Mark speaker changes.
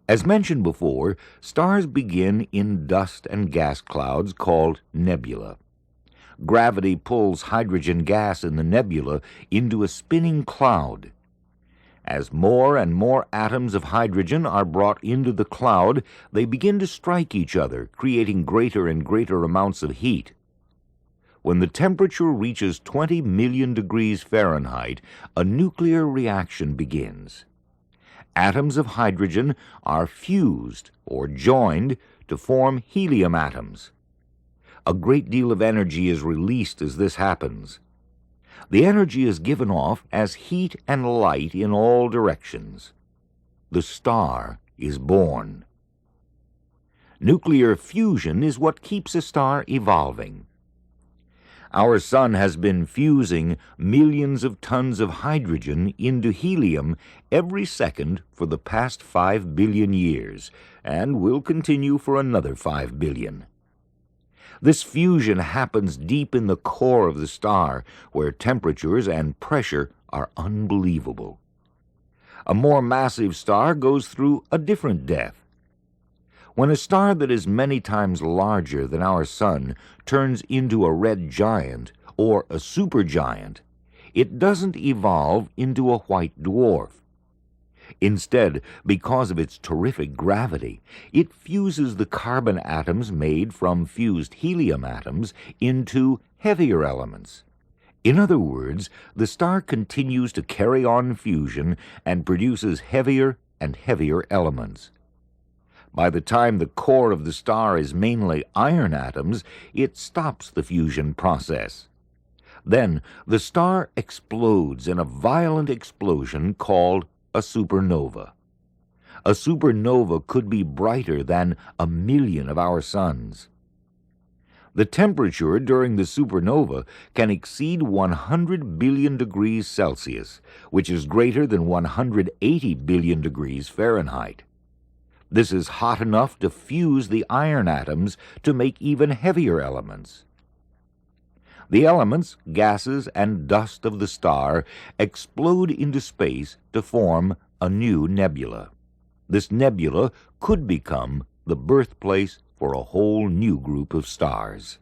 Speaker 1: As mentioned before, stars begin in dust and gas clouds called nebula. Gravity pulls hydrogen gas in the nebula into a spinning cloud. As more and more atoms of hydrogen are brought into the cloud, they begin to strike each other, creating greater and greater amounts of heat. When the temperature reaches 20 million degrees Fahrenheit, a nuclear reaction begins. Atoms of hydrogen are fused or joined to form helium atoms. A great deal of energy is released as this happens. The energy is given off as heat and light in all directions. The star is born. Nuclear fusion is what keeps a star evolving. Our sun has been fusing millions of tons of hydrogen into helium every second for the past 5 billion years, and will continue for another 5 billion. This fusion happens deep in the core of the star, where temperatures and pressure are unbelievable. A more massive star goes through a different death. When a star that is many times larger than our sun turns into a red giant or a supergiant, it doesn't evolve into a white dwarf. Instead, because of its terrific gravity, it fuses the carbon atoms made from fused helium atoms into heavier elements. In other words, the star continues to carry on fusion and produces heavier and heavier elements. By the time the core of the star is mainly iron atoms, it stops the fusion process. Then the star explodes in a violent explosion called a supernova. A supernova could be brighter than 1,000,000 of our suns. The temperature during the supernova can exceed 100 billion degrees Celsius, which is greater than 180 billion degrees Fahrenheit. This is hot enough to fuse the iron atoms to make even heavier elements. The elements, gases, and dust of the star explode into space to form a new nebula. This nebula could become the birthplace for a whole new group of stars.